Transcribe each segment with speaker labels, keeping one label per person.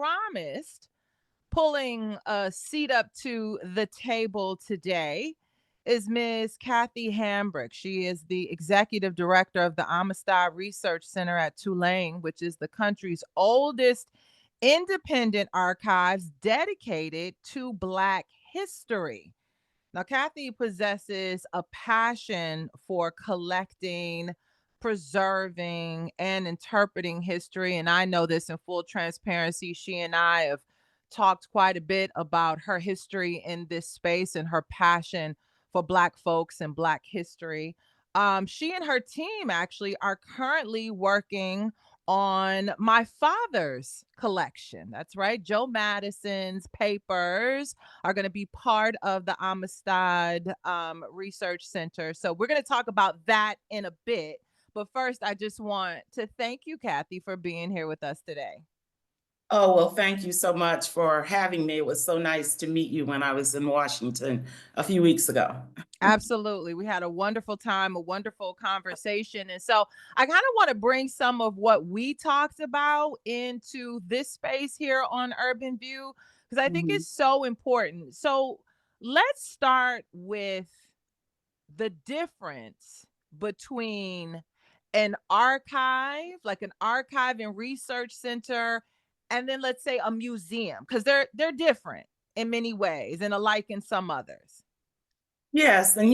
Speaker 1: promised, pulling a seat up to the table today is Ms. Kathe Hambrick. She is the executive director of the Amistad Research Center at Tulane, which is the country's oldest independent archives dedicated to Black history. Now, Kathe possesses a passion for collecting, preserving, and interpreting history. And I know this in full transparency. She and I have talked quite a bit about her history in this space and her passion for Black folks and Black history. She and her team actually are currently working on my father's collection. That's right. Joe Madison's papers are going to be part of the Amistad Research Center. So we're going to talk about that in a bit. But first, I just want to thank you, Kathe, for being here with us today.
Speaker 2: Oh, well, thank you so much for having me. It was so nice to meet you when I was in Washington a few weeks ago.
Speaker 1: Absolutely. We had a wonderful time, a wonderful conversation. And so I kind of want to bring some of what we talked about into this space here on Urban View because I think
Speaker 2: Mhm.
Speaker 1: it's so important. So let's start with the difference between an archive, like an archive and research center, and then let's say a museum, because they're different in many ways and alike in some others.
Speaker 2: Yes, and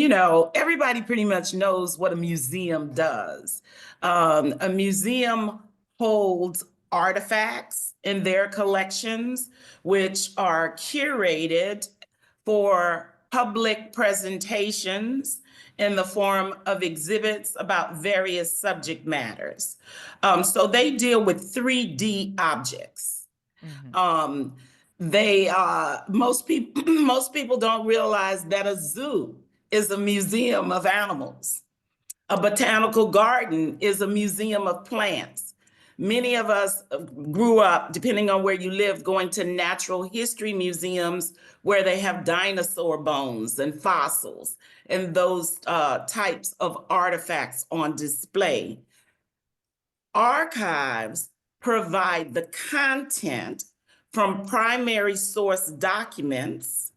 Speaker 2: everybody pretty much knows what a museum does. A museum holds artifacts in their collections, which are curated for public presentations in the form of exhibits about various subject matters. So they deal with 3D objects.
Speaker 1: Mhm.
Speaker 2: Um, they most people most people don't realize that a zoo is a museum of animals. A botanical garden is a museum of plants. Many of us grew up, depending on where you live, going to natural history museums where they have dinosaur bones and fossils and those types of artifacts on display. Archives provide the content from primary source documents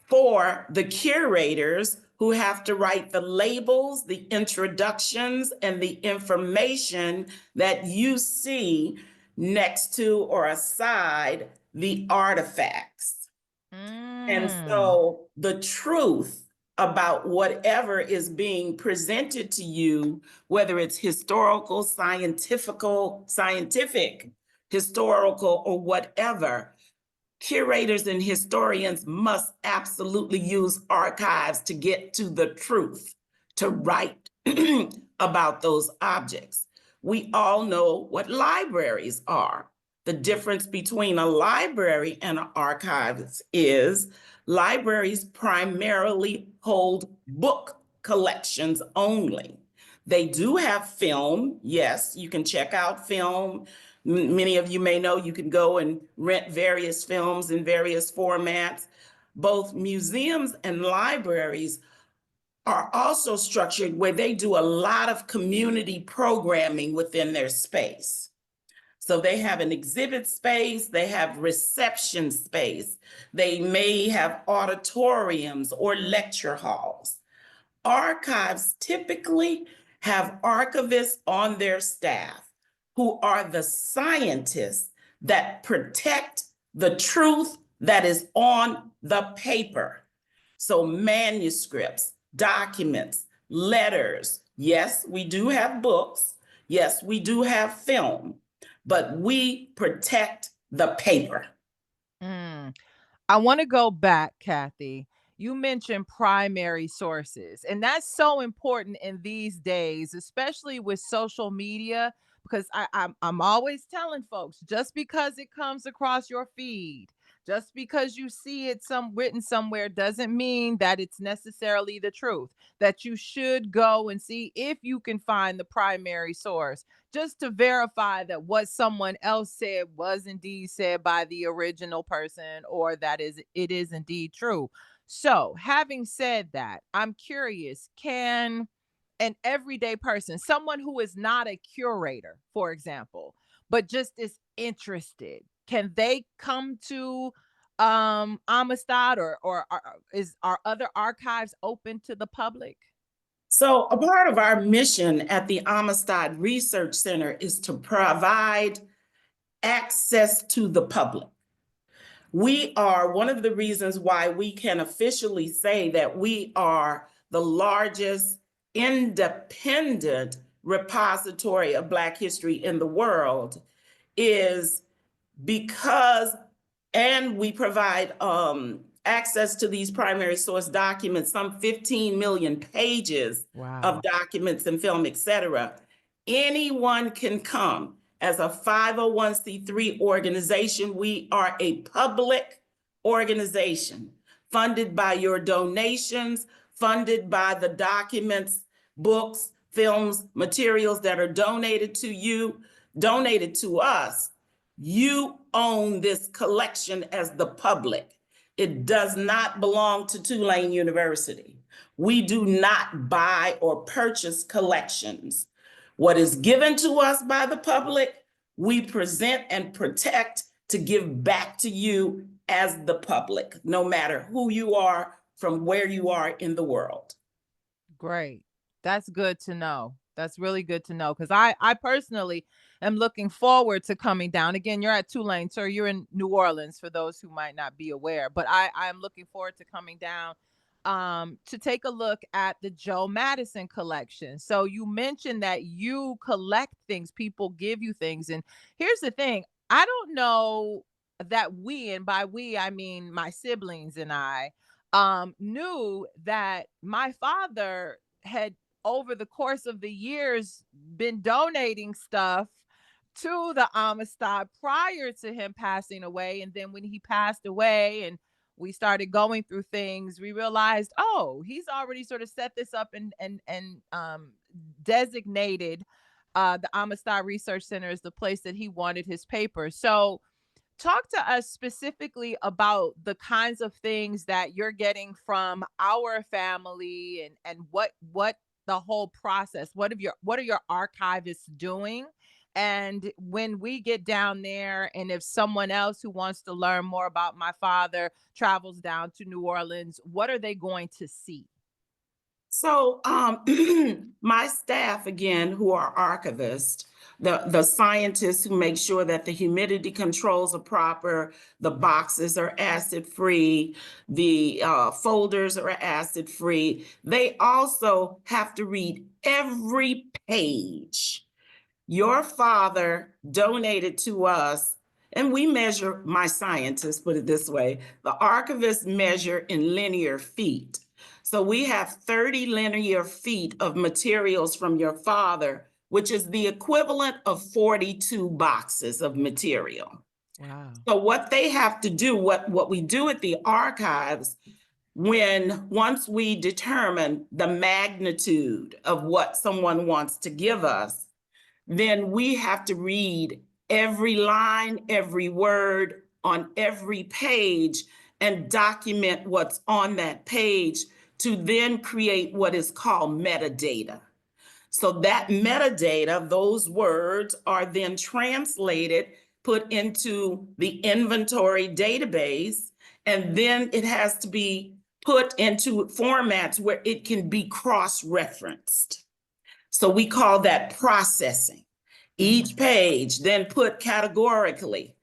Speaker 2: for the curators who have to write the labels, the introductions, and the information that you see next to or aside the artifacts. And
Speaker 1: Mm.
Speaker 2: so the truth about whatever is being presented to you, whether it's historical, scientific, historical, or whatever, curators and historians must absolutely use archives to get to the truth, to write about those objects. We all know what libraries are. The difference between a library and an archives is libraries primarily hold book collections only. They do have film. Yes, you can check out film. Many of you may know you can go and rent various films in various formats. Both museums and libraries are also structured where they do a lot of community programming within their space. So they have an exhibit space, they have reception space, they may have auditoriums or lecture halls. Archives typically have archivists on their staff who are the scientists that protect the truth that is on the paper. So, manuscripts, documents, letters. Yes, we do have books. Yes, we do have film, but we protect the paper.
Speaker 1: Mm. I want to go back, Kathe. You mentioned primary sources, and that's so important in these days, especially with social media, because I'm always telling folks just because it comes across your feed, just because you see it some written somewhere doesn't mean that it's necessarily the truth. That you should go and see if you can find the primary source just to verify that what someone else said was indeed said by the original person or that is it is indeed true. So, having said that, I'm curious, can an everyday person, someone who is not a curator, for example, but just is interested, can they come to Amistad, or are other archives open to the public?
Speaker 2: So a part of our mission at the Amistad Research Center is to provide access to the public. We are one of the reasons why we can officially say that we are the largest independent repository of Black history in the world is because, and we provide access to these primary source documents, some 15 million pages
Speaker 1: Wow.
Speaker 2: of documents and film, et cetera. Anyone can come. As a 501c3 organization, we are a public organization funded by your donations, funded by the documents, books, films, materials that are donated to you, donated to us. You own this collection as the public. It does not belong to Tulane University. We do not buy or purchase collections. What is given to us by the public, we present and protect to give back to you as the public, no matter who you are, from where you are in the world.
Speaker 1: Great. That's good to know. That's really good to know, because I personally am looking forward to coming down. Again, you're at Tulane, sir. You're in New Orleans, for those who might not be aware. But I'm looking forward to coming down to take a look at the Joe Madison collection. So you mentioned that you collect things, people give you things. And here's the thing, I don't know that we, and by we, I mean my siblings and I, knew that my father had, over the course of the years, been donating stuff to the Amistad prior to him passing away. And then when he passed away and we started going through things, we realized, oh, he's already sort of set this up and designated the Amistad Research Center as the place that he wanted his papers. So talk to us specifically about the kinds of things that you're getting from our family, and what the whole process, what are your archivists doing, and when we get down there, and if someone else who wants to learn more about my father travels down to New Orleans, what are they going to see?
Speaker 2: So my staff, again, who are archivists, the scientists who make sure that the humidity controls are proper, the boxes are acid-free, the folders are acid-free, they also have to read every page your father donated to us. And we measure, my scientists put it this way, the archivists measure in linear feet. So we have 30 linear feet of materials from your father, which is the equivalent of 42 boxes of material.
Speaker 1: Wow.
Speaker 2: So what they have to do, what we do at the archives, once we determine the magnitude of what someone wants to give us, then we have to read every line, every word on every page and document what's on that page to then create what is called metadata. So that metadata, those words, are then translated, put into the inventory database, and then it has to be put into formats where it can be cross-referenced. So we call that processing. Each page then put categorically.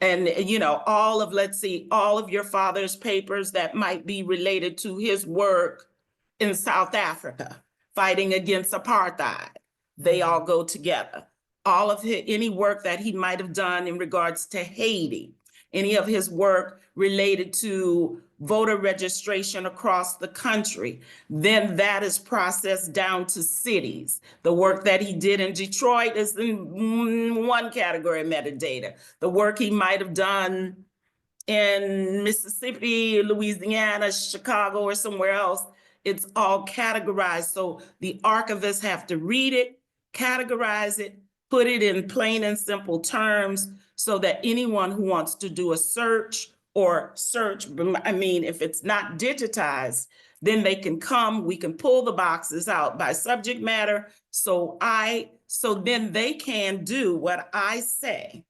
Speaker 2: And, let's see, all of your father's papers that might be related to his work in South Africa, fighting against apartheid, they all go together. All of any work that he might have done in regards to Haiti, any of his work related to voter registration across the country, then that is processed down to cities. The work that he did in Detroit is in one category of metadata. The work he might have done in Mississippi, Louisiana, Chicago, or somewhere else, it's all categorized. So the archivists have to read it, categorize it, put it in plain and simple terms so that anyone who wants to do a search, if it's not digitized, then they can come, we can pull the boxes out by subject matter. So then they can do what I say.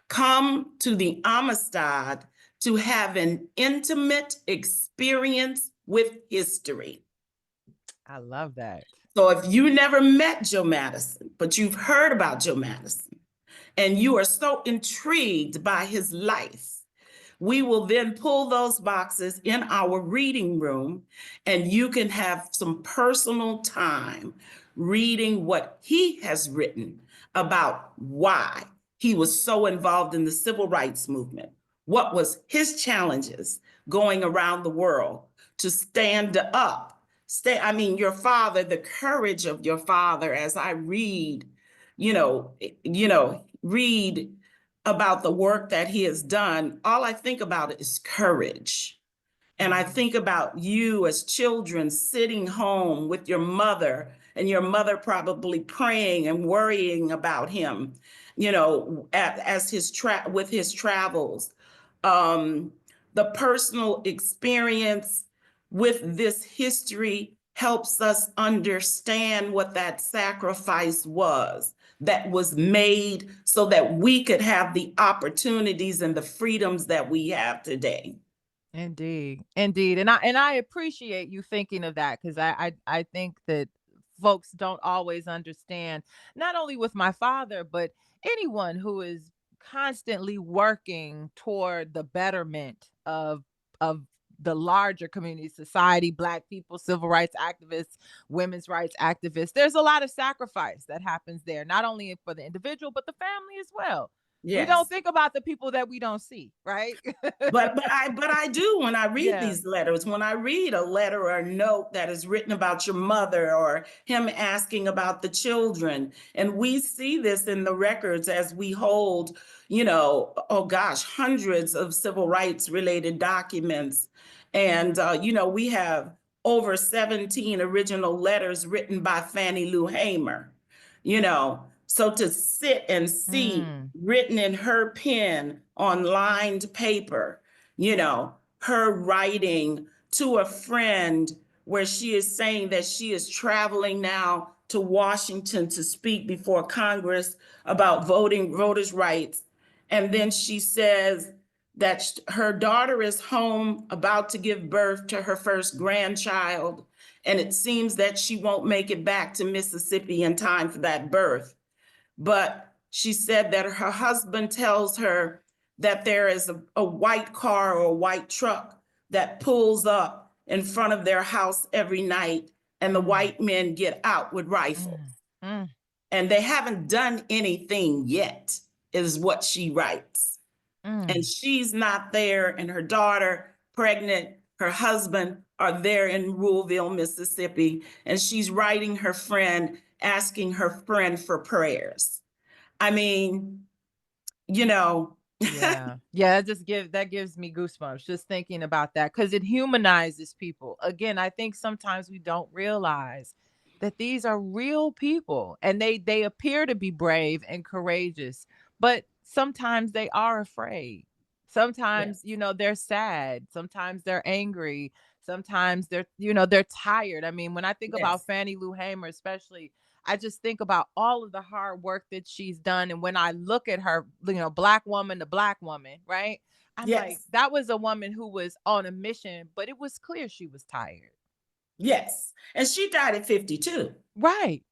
Speaker 2: Come to the Amistad to have an intimate experience with history.
Speaker 1: I love that.
Speaker 2: So if you never met Joe Madison, but you've heard about Joe Madison, and you are so intrigued by his life, we will then pull those boxes in our reading room, and you can have some personal time reading what he has written about why he was so involved in the civil rights movement. What was his challenges going around the world to stand up? Your father, the courage of your father, as I read, read about the work that he has done, all I think about is courage. And I think about you as children sitting home with your mother, and your mother probably praying and worrying about him, as with his travels. The personal experience with this history helps us understand what that sacrifice was that was made so that we could have the opportunities and the freedoms that we have today.
Speaker 1: Indeed, indeed, and I appreciate you thinking of that, because I think that folks don't always understand, not only with my father, but anyone who is constantly working toward the betterment of the larger community, society, Black people, civil rights activists, women's rights activists. There's a lot of sacrifice that happens there, not only for the individual but the family as well. We don't
Speaker 2: Yes.
Speaker 1: think about the people that we don't see, right?
Speaker 2: But I do when I read
Speaker 1: Yeah.
Speaker 2: these letters. When I read a letter or a note that is written about your mother, or him asking about the children, and we see this in the records as we hold, oh gosh, hundreds of civil rights related documents, and we have over 17 original letters written by Fannie Lou Hamer. So to sit and see
Speaker 1: Mm,
Speaker 2: written in her pen on lined paper, her writing to a friend where she is saying that she is traveling now to Washington to speak before Congress about voters' rights. And then she says that her daughter is home about to give birth to her first grandchild. And it seems that she won't make it back to Mississippi in time for that birth. But she said that her husband tells her that there is a white car or a white truck that pulls up in front of their house every night, and the
Speaker 1: mm,
Speaker 2: white men get out with rifles.
Speaker 1: mm, mm,
Speaker 2: And they haven't done anything yet, is what she writes. And
Speaker 1: mm.
Speaker 2: she's not there, and her daughter, pregnant, her husband are there in Ruleville, Mississippi, and she's writing her friend, asking her friend for prayers. I mean, you know,
Speaker 1: Yeah. Yeah, that gives me goosebumps just thinking about that, because it humanizes people. Again, I think sometimes we don't realize that these are real people, and they appear to be brave and courageous, but sometimes they are afraid. Sometimes,
Speaker 2: yes,
Speaker 1: they're sad, sometimes they're angry, sometimes they're tired. I mean, when I think about
Speaker 2: yes,
Speaker 1: Fannie Lou Hamer especially, I just think about all of the hard work that she's done. And when I look at her, Black woman to Black woman, right? I'm like,
Speaker 2: yes,
Speaker 1: that was a woman who was on a mission, but it was clear she was tired.
Speaker 2: yes. And she died at 52.
Speaker 1: Right.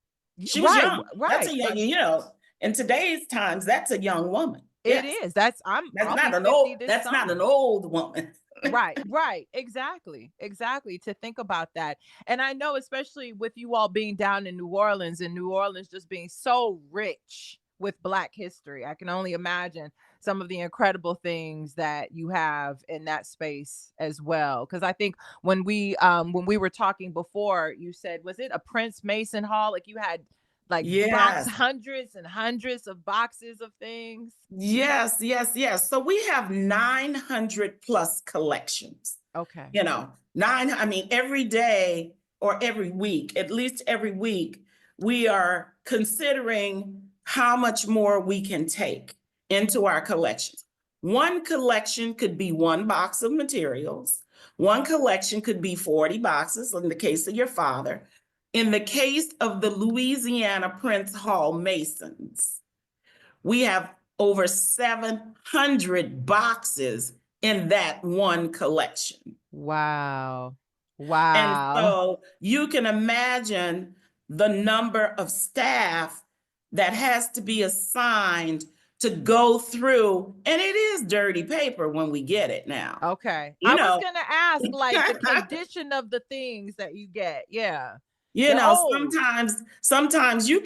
Speaker 2: She was
Speaker 1: Right.
Speaker 2: young. That's
Speaker 1: Right.
Speaker 2: in today's times, that's a young woman.
Speaker 1: It
Speaker 2: Yes.
Speaker 1: is.
Speaker 2: That's
Speaker 1: I'll be
Speaker 2: not
Speaker 1: 50 this
Speaker 2: an
Speaker 1: summer.
Speaker 2: old woman.
Speaker 1: Right, right. Exactly. Exactly. To think about that. And I know, especially with you all being down in New Orleans, and New Orleans just being so rich with Black history, I can only imagine some of the incredible things that you have in that space as well. Because I think when we were talking before, you said, was it a Prince Mason Hall? Like, you had like box
Speaker 2: Yes.
Speaker 1: hundreds and hundreds of boxes of things.
Speaker 2: Yes, yes, yes. So we have 900 plus collections.
Speaker 1: Okay.
Speaker 2: I mean, every day or every week, at least every week, we are considering how much more we can take into our collections. One collection could be one box of materials. One collection could be 40 boxes in the case of your father. In the case of the Louisiana Prince Hall Masons, we have over 700 boxes in that one collection.
Speaker 1: Wow.
Speaker 2: And
Speaker 1: Wow.
Speaker 2: so you can imagine the number of staff that has to be assigned to go through, and it is dirty paper when we get it now.
Speaker 1: Okay.
Speaker 2: You
Speaker 1: I was
Speaker 2: know,
Speaker 1: gonna ask, like, the condition of the things that you get. Yeah.
Speaker 2: you
Speaker 1: They're
Speaker 2: know,
Speaker 1: old.
Speaker 2: sometimes you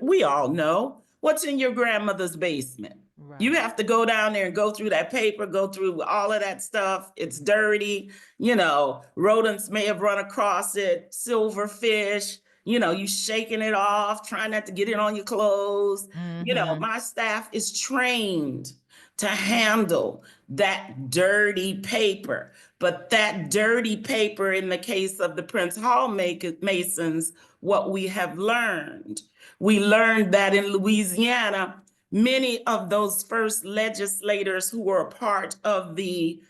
Speaker 2: we all know what's in your grandmother's basement. You
Speaker 1: Right.
Speaker 2: have to go down there and go through that paper, go through all of that stuff. It's dirty, you know, rodents may have run across it, silverfish, you know, you shaking it off, trying not to get it on your clothes. You know,
Speaker 1: Mm-hmm.
Speaker 2: my staff is trained to handle that dirty paper. But that dirty paper, in the case of the Prince Hall Masons, what we learned that in Louisiana, many of those first legislators who were a part of the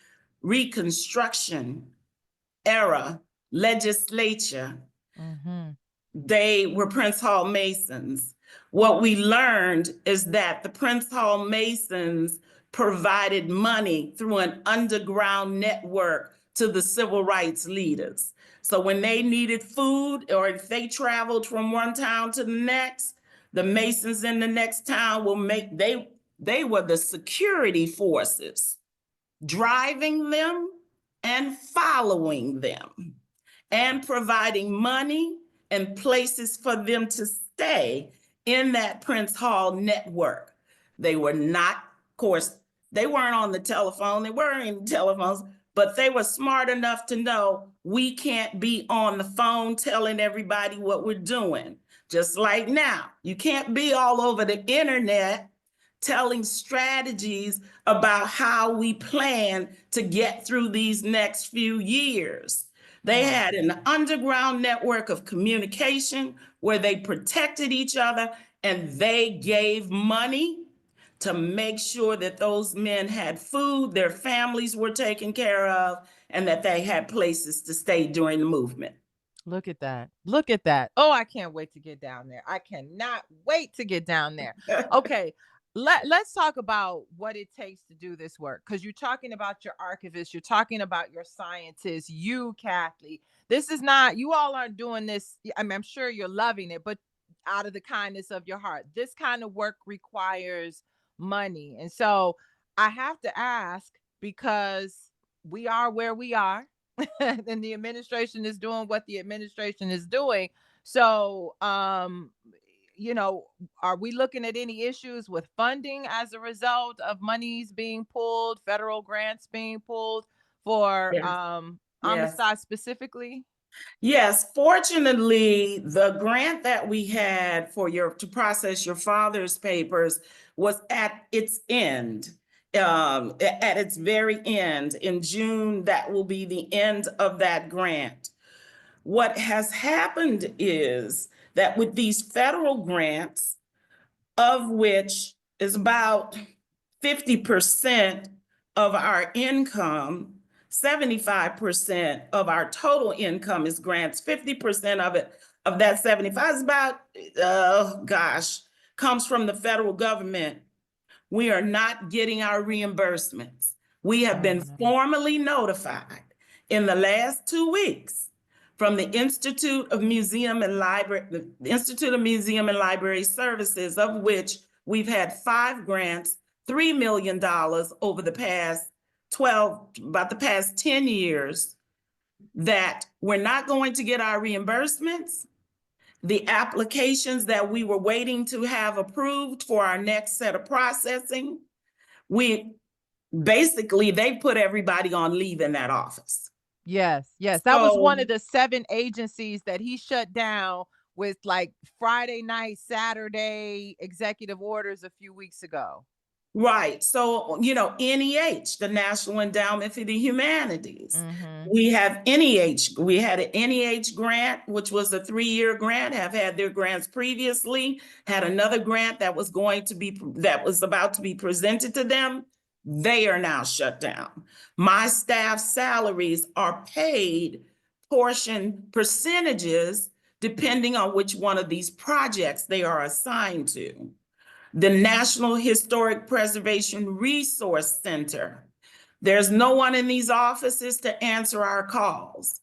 Speaker 2: Reconstruction era legislature,
Speaker 1: Mm-hmm.
Speaker 2: they were Prince Hall Masons. What we learned is that the Prince Hall Masons provided money through an underground network to the civil rights leaders. So when they needed food, or if they traveled from one town to the next, the Masons in the next town will make they were the security forces driving them and following them and providing money and places for them to stay in that Prince Hall network. They were not, of course, they weren't on the telephone, they weren't in telephones, but they were smart enough to know we can't be on the phone telling everybody what we're doing. Just like now, you can't be all over the internet telling strategies about how we plan to get through these next few years. They
Speaker 1: Wow.
Speaker 2: had an underground network of communication where they protected each other, and they gave money to make sure that those men had food, their families were taken care of, and that they had places to stay during the movement.
Speaker 1: Look at that. Look at that. Oh, I can't wait to get down there. I cannot wait to get down there. Okay. Let's talk about what it takes to do this work, because you're talking about your archivists, you're talking about your scientists, you, Kathe. This is not, you all aren't doing this. I mean, I'm sure you're loving it, but out of the kindness of your heart. This kind of work requires money. And so I have to ask, because we are where we are, and the administration is doing what the administration is doing. So, you know, are we looking at any issues with funding as a result of monies being pulled, federal grants being pulled for
Speaker 2: Yes, yes.
Speaker 1: Amistad specifically?
Speaker 2: Yes, fortunately, the grant that we had for your to process your father's papers was at its end. At its very end in June, that will be the end of that grant. What has happened is that with these federal grants, of which is about 50% of our income, 75% of our total income is grants. 50% of it, of that 75 is about, comes from the federal government. We are not getting our reimbursements. We have
Speaker 1: Oh
Speaker 2: been
Speaker 1: no.
Speaker 2: formally notified in the last 2 weeks from the Institute of Museum and Library, the Institute of Museum and Library Services, of which we've had 5 grants, $3 million over the past 12, about the past 10 years, that we're not going to get our reimbursements. The applications that we were waiting to have approved for our next set of processing, we basically, they put everybody on leave in that office.
Speaker 1: Yes, yes. That was one
Speaker 2: So
Speaker 1: of the 7 agencies that he shut down with, like, Friday night, Saturday executive orders a few weeks ago.
Speaker 2: right. So, you know, NEH, the National Endowment for the Humanities.
Speaker 1: Mhm.
Speaker 2: We have NEH. We had an NEH grant, which was a 3-year grant, have had their grants previously, had another grant that was that was about to be presented to them. They are now shut down. My staff salaries are paid portion percentages depending on which one of these projects they are assigned to. the National Historic Preservation Resource Center. There's no one in these offices to answer our calls.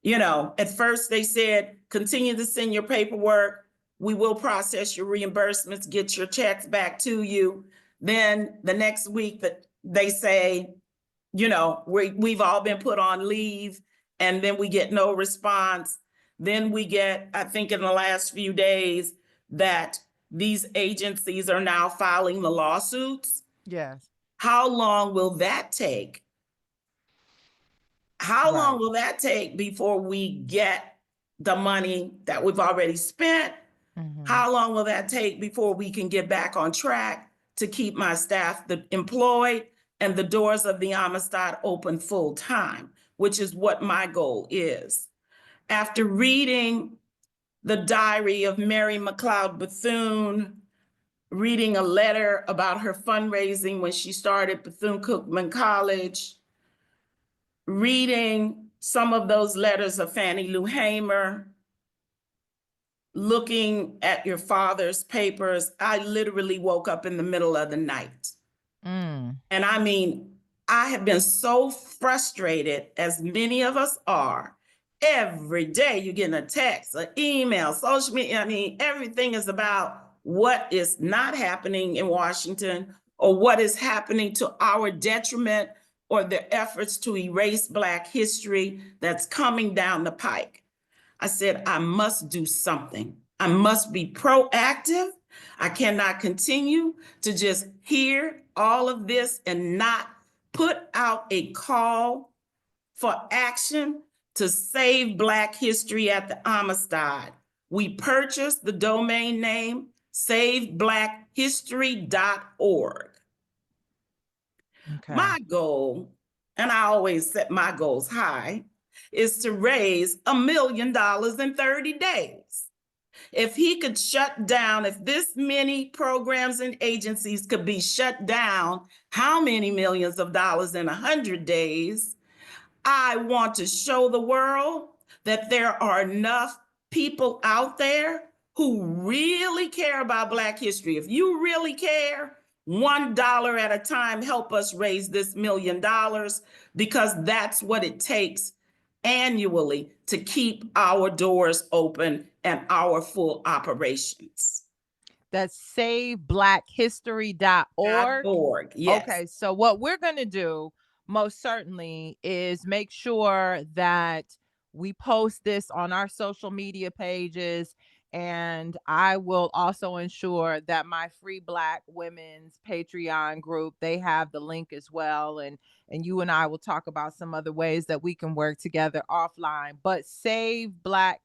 Speaker 2: You know, at first they said, continue to send your paperwork. We will process your reimbursements, get your checks back to you. Then the next week that they say, you know, we've all been put on leave, and then we get no response. Then we get, I think in the last few days, that these agencies are now filing the lawsuits.
Speaker 1: Yes.
Speaker 2: How long will that take? How long
Speaker 1: Right.
Speaker 2: will that take before we get the money that we've already spent?
Speaker 1: Mm-hmm.
Speaker 2: How long will that take before we can get back on track to keep my staff employed and the doors of the Amistad open full time, which is what my goal is. After reading the diary of Mary McLeod Bethune, reading a letter about her fundraising when she started Bethune-Cookman College, reading some of those letters of Fannie Lou Hamer, looking at your father's papers, I literally woke up in the middle of the night.
Speaker 1: Mm.
Speaker 2: And I mean, I have been so frustrated, as many of us are. Every day you're getting a text, an email, social media. I mean, everything is about what is not happening in Washington or what is happening to our detriment or the efforts to erase Black history that's coming down the pike. I said, I must do something. I must be proactive. I cannot continue to just hear all of this and not put out a call for action to save Black history at the Amistad. We purchased the domain name saveblackhistory.org.
Speaker 1: Okay.
Speaker 2: My goal, and I always set my goals high, is to raise $1 million in 30 days. If he could shut down, if this many programs and agencies could be shut down, how many millions of dollars in 100 days? I want to show the world that there are enough people out there who really care about Black history. If you really care, $1 at a time, help us raise this $1 million, because that's what it takes annually to keep our doors open and our full operations.
Speaker 1: That's saveblackhistory.org.
Speaker 2: .org, yes.
Speaker 1: Okay, so what we're going to do most certainly is make sure that we post this on our social media pages, and I will also ensure that my Free Black Women's Patreon group, they have the link as well, and you and I will talk about some other ways that we can work together offline. But
Speaker 2: History.org.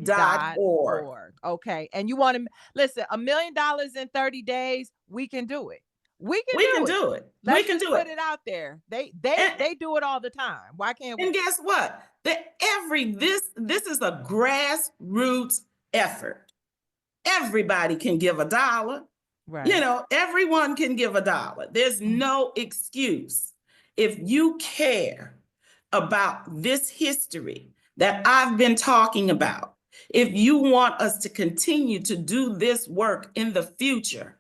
Speaker 1: saveblackhistory.org. Okay, and you want to listen, $1 million in 30 days, we can do it. We can
Speaker 2: We can
Speaker 1: do it.
Speaker 2: do it. We
Speaker 1: Let's
Speaker 2: can
Speaker 1: just
Speaker 2: do
Speaker 1: put
Speaker 2: it.
Speaker 1: it out there. They
Speaker 2: And,
Speaker 1: they do it all the time. Why can't
Speaker 2: and
Speaker 1: we?
Speaker 2: guess what? This is a grassroots effort. Everybody can give $1. You
Speaker 1: Right.
Speaker 2: know, everyone can give $1. There's
Speaker 1: Mm.
Speaker 2: no excuse. If you care about this history that I've been talking about, if you want us to continue to do this work in the future,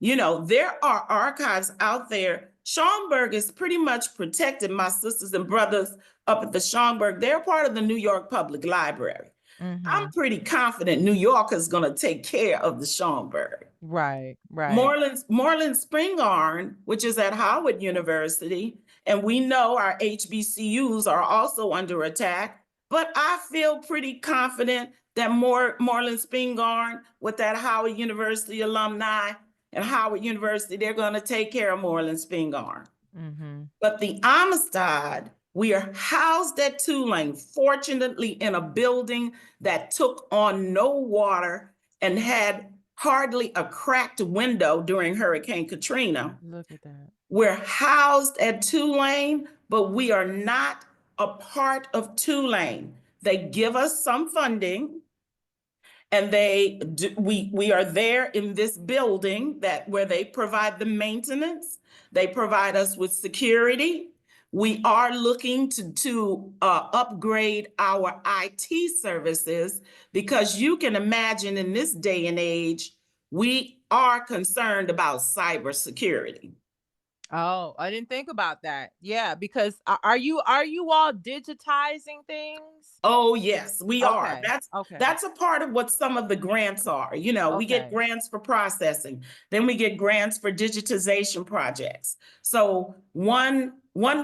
Speaker 2: you know, there are archives out there. Schaumburg is pretty much protected. My sisters and brothers up at the Schaumburg, they're part of the New York Public Library. I'm
Speaker 1: Mhm.
Speaker 2: pretty confident New York is going to take care of the Schaumburg.
Speaker 1: Right. Right.
Speaker 2: Moreland Spingarn, which is at Howard University, and we know our HBCUs are also under attack, but I feel pretty confident that Moreland Spingarn, with that Howard University alumni and Howard University, they're going to take care of Moreland Spingarn.
Speaker 1: Mhm.
Speaker 2: But the Amistad, we are housed at Tulane, fortunately in a building that took on no water and had hardly a cracked window during Hurricane Katrina.
Speaker 1: Look at that.
Speaker 2: We're housed at Tulane, but we are not a part of Tulane. They give us some funding, and we are there in this building where they provide the maintenance. They provide us with security. We are looking to upgrade our IT services, because you can imagine in this day and age, we are concerned about cybersecurity.
Speaker 1: Oh, I didn't think about that. Yeah, because are you all digitizing things?
Speaker 2: Oh, yes, we are.
Speaker 1: Okay. Okay.
Speaker 2: That's a part of what some of the grants are. You know, we get
Speaker 1: Okay.
Speaker 2: grants for processing, then we get grants for digitization projects. So one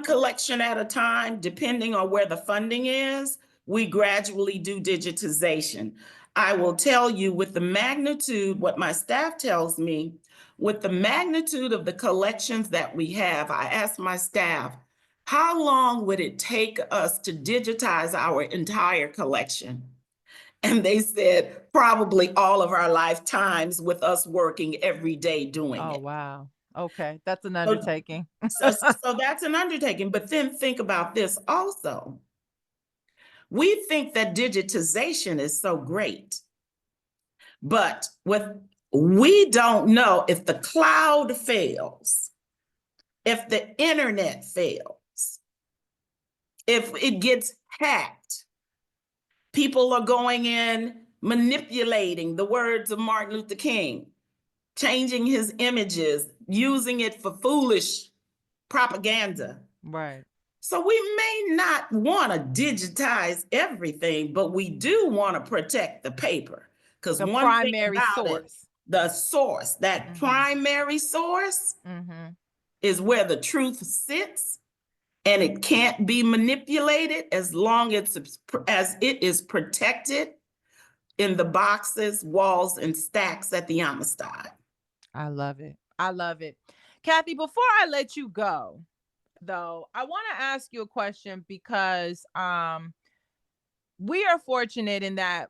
Speaker 2: collection at a time, depending on where the funding is, we gradually do digitization. I will tell you with the magnitude, what my staff tells me, with the magnitude of the collections that we have, I asked my staff, how long would it take us to digitize our entire collection? And they said, probably all of our lifetimes with us working every day doing
Speaker 1: Oh,
Speaker 2: it.
Speaker 1: wow. Okay. That's an
Speaker 2: So,
Speaker 1: undertaking.
Speaker 2: so that's an undertaking. But then think about this also. We think that digitization is so great, but we don't know if the cloud fails, if the internet fails, if it gets hacked. People are going in, manipulating the words of Martin Luther King, changing his images, using it for foolish propaganda.
Speaker 1: Right.
Speaker 2: So we may not want to digitize everything, but we do want to protect the paper. Because
Speaker 1: The
Speaker 2: one thing
Speaker 1: primary
Speaker 2: about it,
Speaker 1: source.
Speaker 2: the source, that
Speaker 1: Mhm.
Speaker 2: primary source
Speaker 1: Mhm.
Speaker 2: is where the truth sits, and it can't be manipulated as long as it is protected in the boxes, walls, and stacks at the Amistad.
Speaker 1: I love it. I love it. Kathe, before I let you go, though, I want to ask you a question because we are fortunate in that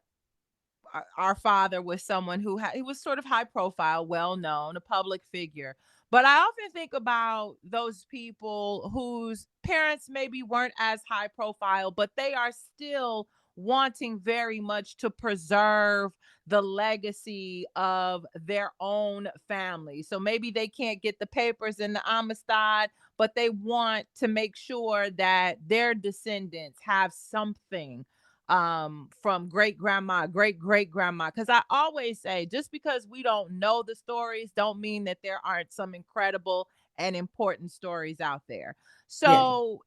Speaker 1: our father was someone who he was sort of high profile, well known, a public figure. But I often think about those people whose parents maybe weren't as high profile, but they are still wanting very much to preserve the legacy of their own family. So maybe they can't get the papers in the Amistad, but they want to make sure that their descendants have something from great grandma, great great grandma, because I always say just because we don't know the stories don't mean that there aren't some incredible and important stories out there.
Speaker 2: Yes.
Speaker 1: So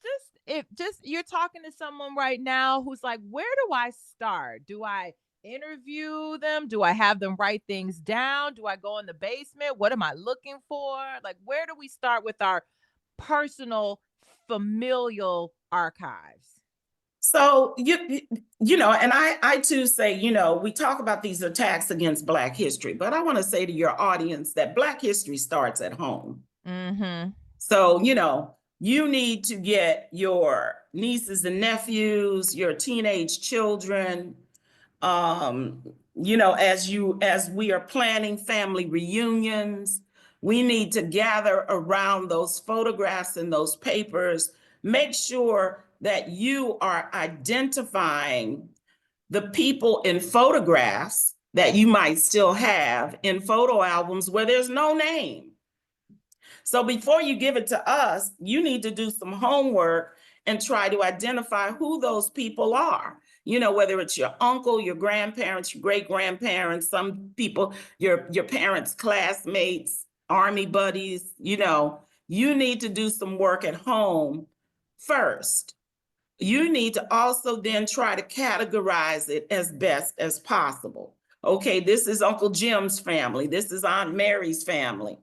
Speaker 1: just if just you're talking to someone right now who's like, where do I start? Do I interview them? Do I have them write things down? Do I go in the basement? What am I looking for? Like, where do we start with our personal familial archives?
Speaker 2: So you know, and I too say, you know, we talk about these attacks against Black history, but I want to say to your audience that Black history starts at home.
Speaker 1: Mm-hmm.
Speaker 2: So, you know, you need to get your nieces and nephews, your teenage children, um, you know, as we are planning family reunions, we need to gather around those photographs and those papers. Make sure that you are identifying the people in photographs that you might still have in photo albums where there's no name. So before you give it to us, you need to do some homework and try to identify who those people are. You know, whether it's your uncle, your grandparents, your great grandparents, some people, your parents' classmates, army buddies, you know, you need to do some work at home first. You need to also then try to categorize it as best as possible. Okay, this is Uncle Jim's family. This is Aunt Mary's family.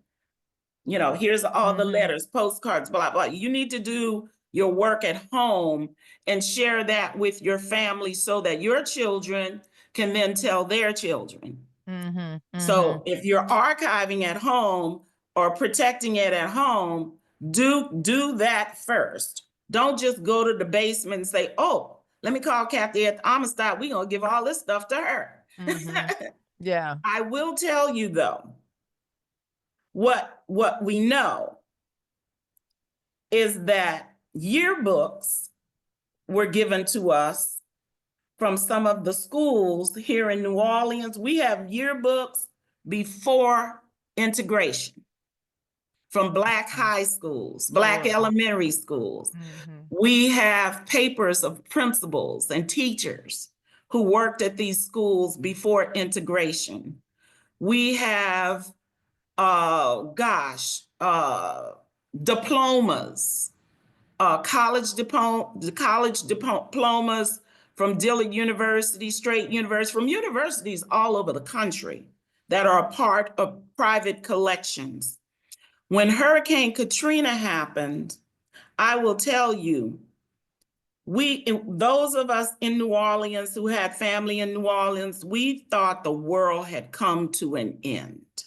Speaker 2: You know, here's all the
Speaker 1: Mm-hmm.
Speaker 2: letters, postcards, blah, blah. You need to do your work at home and share that with your family so that your children can then tell their children.
Speaker 1: Mm-hmm. Mm-hmm.
Speaker 2: So if you're archiving at home or protecting it at home, do that first. Don't just go to the basement and say, oh, let me call Kathe at Amistad. We're gonna give all this stuff to her.
Speaker 1: Mm-hmm. Yeah.
Speaker 2: I will tell you though, what we know is that yearbooks were given to us from some of the schools here in New Orleans. We have yearbooks before integration from Black high schools, Black
Speaker 1: Sure.
Speaker 2: elementary schools.
Speaker 1: Mm-hmm.
Speaker 2: We have papers of principals and teachers who worked at these schools before integration. We have, diplomas, college diplomas from Dillard University, Straight University, from universities all over the country that are a part of private collections. When Hurricane Katrina happened, I will tell you, those of us in New Orleans who had family in New Orleans, we thought the world had come to an end.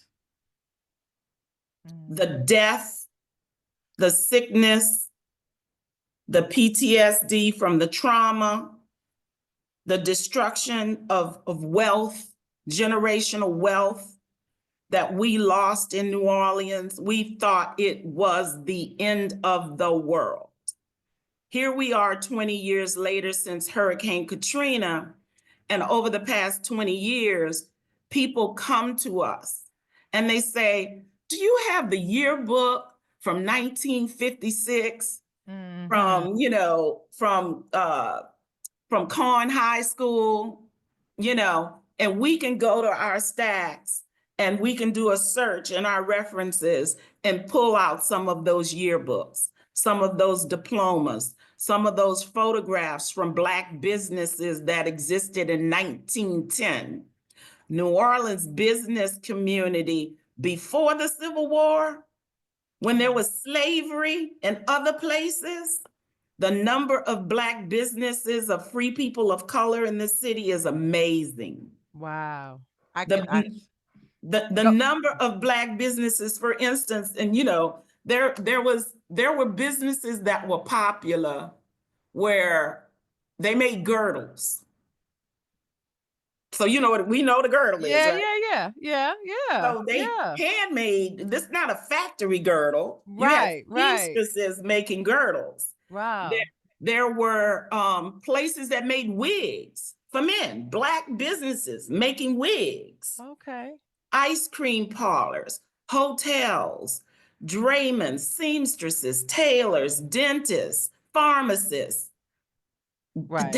Speaker 2: The death, the sickness, the PTSD from the trauma, the destruction of wealth, generational wealth that we lost in New Orleans, we thought it was the end of the world. Here we are 20 years later since Hurricane Katrina, and over the past 20 years, people come to us and they say, do you have the yearbook from 1956 from, from Corn High School, and we can go to our stacks and we can do a search in our references and pull out some of those yearbooks, some of those diplomas, some of those photographs from Black businesses that existed in 1910. New Orleans business community before the Civil War, when there was slavery in other places, the number of Black businesses of free people of color in this city is amazing.
Speaker 1: Wow.
Speaker 2: The number of Black businesses, for instance, and there were businesses that were popular where they made girdles. So what we know the girdle is, right?
Speaker 1: Yeah.
Speaker 2: So they handmade, this is not a factory girdle. You had
Speaker 1: Right.
Speaker 2: seamstresses making girdles.
Speaker 1: Wow.
Speaker 2: There were places that made wigs for men, Black businesses making wigs.
Speaker 1: Okay.
Speaker 2: Ice cream parlors, hotels, draymen, seamstresses, tailors, dentists, pharmacists,
Speaker 1: Right.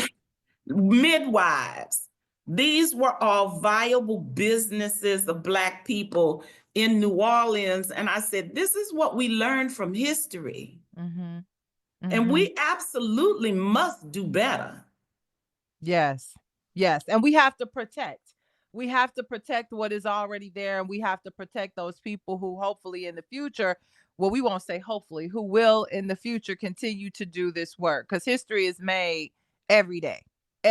Speaker 2: midwives. These were all viable businesses of Black people in New Orleans. And I said, this is what we learned from history. And we absolutely must do better.
Speaker 1: Yes. And we have to protect. We have to protect what is already there, and we have to protect those people who hopefully in the future, well, we won't say hopefully, who will in the future continue to do this work, because history is made every day.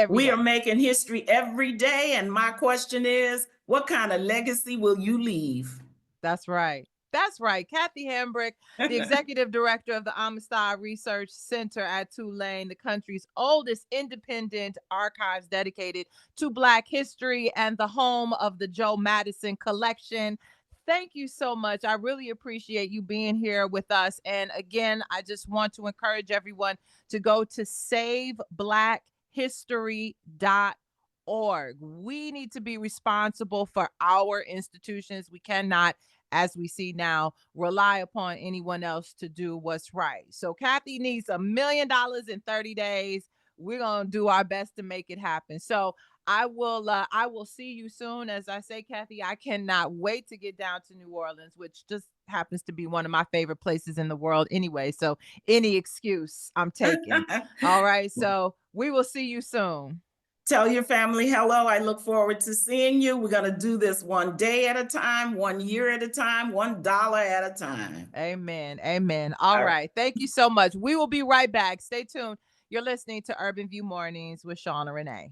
Speaker 2: We are making history every day. And my question is, what kind of legacy will you leave?
Speaker 1: That's right. Kathe Hambrick, the executive director of the Amistad Research Center at Tulane, the country's oldest independent archives dedicated to Black history and the home of the Joe Madison collection. Thank you so much. I really appreciate you being here with us. And again, I just want to encourage everyone to go to saveblackhistory.org. We need to be responsible for our institutions. We cannot, as we see now, rely upon anyone else to do what's right. So Kathe needs $1 million in 30 days. We're going to do our best to make it happen. So I will see you soon. As I say, Kathe, I cannot wait to get down to New Orleans, which just happens to be one of my favorite places in the world anyway. So any excuse I'm taking. All right. So we will see you soon.
Speaker 2: Tell your family hello. I look forward to seeing you. We're going to do this one day at a time, 1 year at a time, $1 at a time.
Speaker 1: Amen. All right. Thank you so much. We will be right back. Stay tuned. You're listening to Urban View Mornings with Shawna Renee.